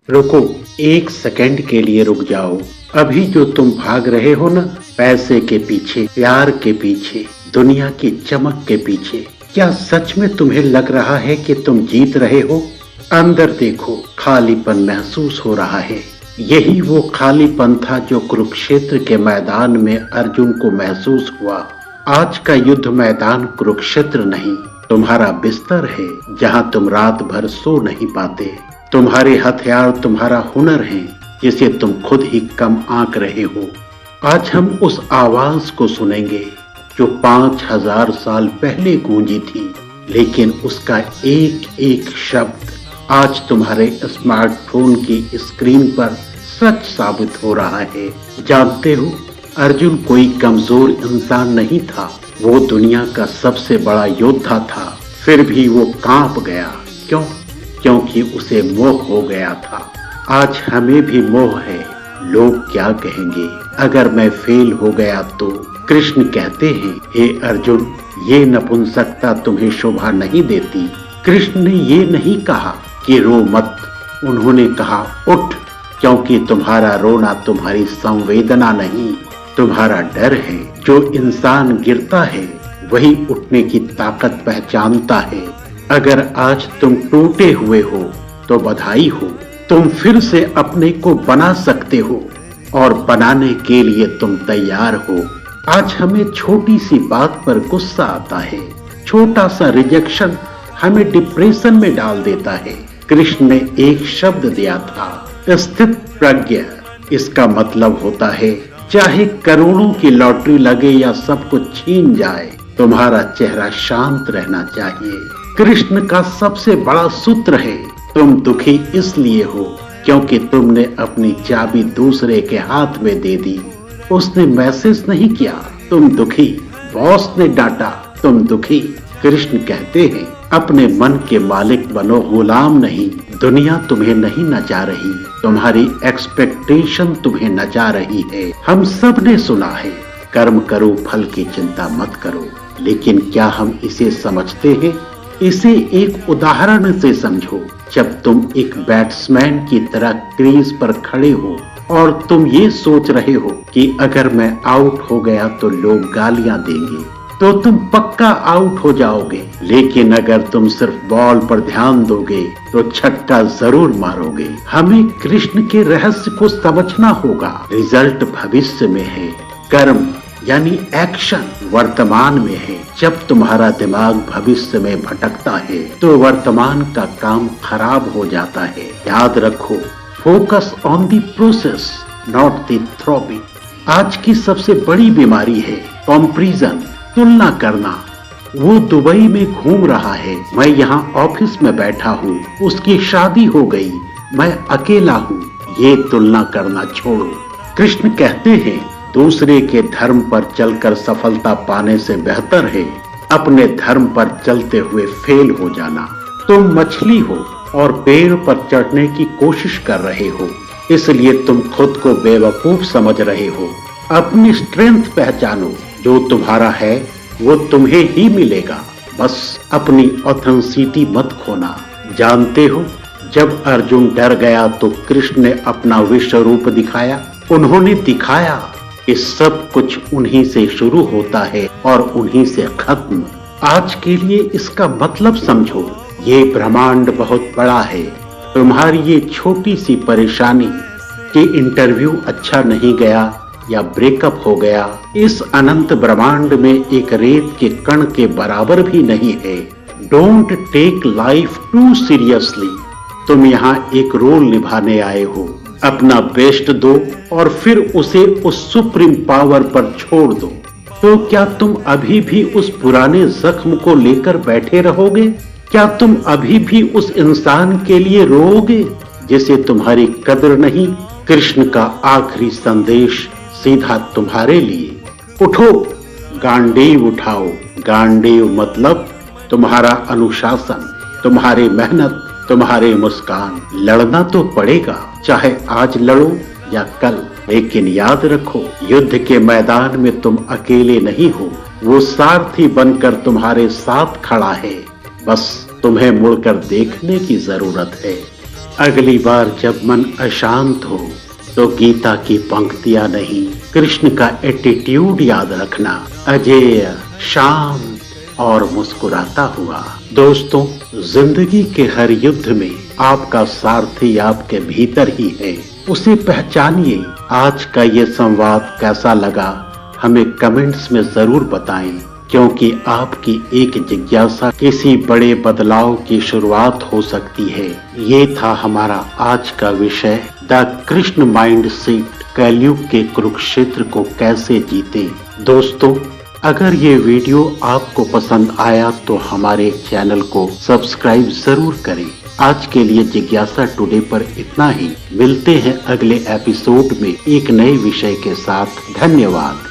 रुको, एक सेकंड के लिए रुक जाओ। अभी जो तुम भाग रहे हो ना, पैसे के पीछे, प्यार के पीछे, दुनिया की चमक के पीछे, क्या सच में तुम्हें लग रहा है कि तुम जीत रहे हो? अंदर देखो, खालीपन महसूस हो रहा है। यही वो खालीपन था जो कुरुक्षेत्र के मैदान में अर्जुन को महसूस हुआ। आज का युद्ध मैदान कुरुक्षेत्र नहीं, तुम्हारा बिस्तर है जहां तुम रात भर सो नहीं पाते। तुम्हारे हथियार तुम्हारा हुनर है जिसे तुम खुद ही कम आंक रहे हो। आज हम उस आवाज को सुनेंगे जो 5000 साल पहले गूंजी थी, लेकिन उसका एक एक शब्द आज तुम्हारे स्मार्टफोन की स्क्रीन पर सच साबित हो रहा है। जानते हो, अर्जुन कोई कमजोर इंसान नहीं था, वो दुनिया का सबसे बड़ा योद्धा था। फिर भी वो कांप गया। क्यों? क्योंकि उसे मोह हो गया था। आज हमें भी मोह है। लोग क्या कहेंगे अगर मैं फेल हो गया तो? कृष्ण कहते हैं, हे अर्जुन, ये नपुंसकता तुम्हें शोभा नहीं देती। कृष्ण ने ये नहीं कहा कि रो मत, उन्होंने कहा उठ, क्योंकि तुम्हारा रोना तुम्हारी संवेदना नहीं, तुम्हारा डर है। जो इंसान गिरता है वही उठने की ताकत पहचानता है। अगर आज तुम टूटे हुए हो तो बधाई हो, तुम फिर से अपने को बना सकते हो और बनाने के लिए तुम तैयार हो। आज हमें छोटी सी बात पर गुस्सा आता है, छोटा सा रिजेक्शन हमें डिप्रेशन में डाल देता है। कृष्ण ने एक शब्द दिया था, स्थित प्रज्ञ। इसका मतलब होता है चाहे करोड़ों की लॉटरी लगे या सब कुछ छीन जाए, तुम्हारा चेहरा शांत रहना चाहिए। कृष्ण का सबसे बड़ा सूत्र है, तुम दुखी इसलिए हो क्योंकि तुमने अपनी चाबी दूसरे के हाथ में दे दी। उसने मैसेज नहीं किया, तुम दुखी। बॉस ने डांटा, तुम दुखी। कृष्ण कहते हैं, अपने मन के मालिक बनो, गुलाम नहीं। दुनिया तुम्हें नहीं नचा रही, तुम्हारी एक्सपेक्टेशन तुम्हें नचा रही है। हम सब ने सुना है, कर्म करो फल की चिंता मत करो, लेकिन क्या हम इसे समझते हैं? इसे एक उदाहरण से समझो। जब तुम एक बैट्समैन की तरह क्रीज पर खड़े हो और तुम ये सोच रहे हो कि अगर मैं आउट हो गया तो लोग गालियां देंगे, तो तुम पक्का आउट हो जाओगे। लेकिन अगर तुम सिर्फ बॉल पर ध्यान दोगे तो छक्का जरूर मारोगे। हमें कृष्ण के रहस्य को समझना होगा। रिजल्ट भविष्य में है, कर्म यानी एक्शन वर्तमान में है। जब तुम्हारा दिमाग भविष्य में भटकता है तो वर्तमान का काम खराब हो जाता है। याद रखो, focus on the process not the throwing. आज की सबसे बड़ी बीमारी है कंपैरिजन, तुलना करना। वो दुबई में घूम रहा है, मैं यहाँ ऑफिस में बैठा हूँ, उसकी शादी हो गई, मैं अकेला हूँ। ये तुलना करना छोड़ो। कृष्ण कहते हैं, दूसरे के धर्म पर चलकर सफलता पाने से बेहतर है अपने धर्म पर चलते हुए फेल हो जाना। तुम मछली हो और पेड़ पर चढ़ने की कोशिश कर रहे हो, इसलिए तुम खुद को बेवकूफ समझ रहे हो। अपनी स्ट्रेंथ पहचानो, जो तुम्हारा है वो तुम्हें ही मिलेगा। बस अपनी ऑथेंटिसिटी मत खोना। जानते हो, जब अर्जुन डर गया तो कृष्ण ने अपना विश्व रूप दिखाया। उन्होंने दिखाया कि सब कुछ उन्हीं से शुरू होता है और उन्हीं से खत्म। आज के लिए इसका मतलब समझो, ये ब्रह्मांड बहुत बड़ा है। तुम्हारी ये छोटी सी परेशानी कि इंटरव्यू अच्छा नहीं गया या ब्रेकअप हो गया, इस अनंत ब्रह्मांड में एक रेत के कण के बराबर भी नहीं है। Don't take life too seriously. तुम यहाँ एक रोल निभाने आए हो, अपना बेस्ट दो और फिर उसे उस सुप्रीम पावर पर छोड़ दो। तो क्या तुम अभी भी उस पुराने जख्म को लेकर बैठे रहोगे? क्या तुम अभी भी उस इंसान के लिए रोओगे जिसे तुम्हारी कदर नहीं? कृष्ण का आखिरी संदेश सीधा तुम्हारे लिए, उठो, गांडीव उठाओ। गांडीव मतलब तुम्हारा अनुशासन, तुम्हारी मेहनत, तुम्हारे मुस्कान। लड़ना तो पड़ेगा, चाहे आज लड़ो या कल, लेकिन याद रखो, युद्ध के मैदान में तुम अकेले नहीं हो। वो सारथी बनकर तुम्हारे साथ खड़ा है, बस तुम्हें मुड़कर देखने की जरूरत है। अगली बार जब मन अशांत हो तो गीता की पंक्तियां नहीं, कृष्ण का एटीट्यूड याद रखना। अजेय, शांत और मुस्कुराता हुआ। दोस्तों, जिंदगी के हर युद्ध में आपका सारथी आपके भीतर ही है, उसे पहचानिए। आज का ये संवाद कैसा लगा हमें कमेंट्स में जरूर बताएं, क्योंकि आपकी एक जिज्ञासा किसी बड़े बदलाव की शुरुआत हो सकती है। ये था हमारा आज का विषय, द कृष्ण माइंड सेट, कलयुग के कुरुक्षेत्र को कैसे जीते। दोस्तों, अगर ये वीडियो आपको पसंद आया तो हमारे चैनल को सब्सक्राइब जरूर करें। आज के लिए जिज्ञासा टुडे पर इतना ही। मिलते हैं अगले एपिसोड में एक नए विषय के साथ। धन्यवाद।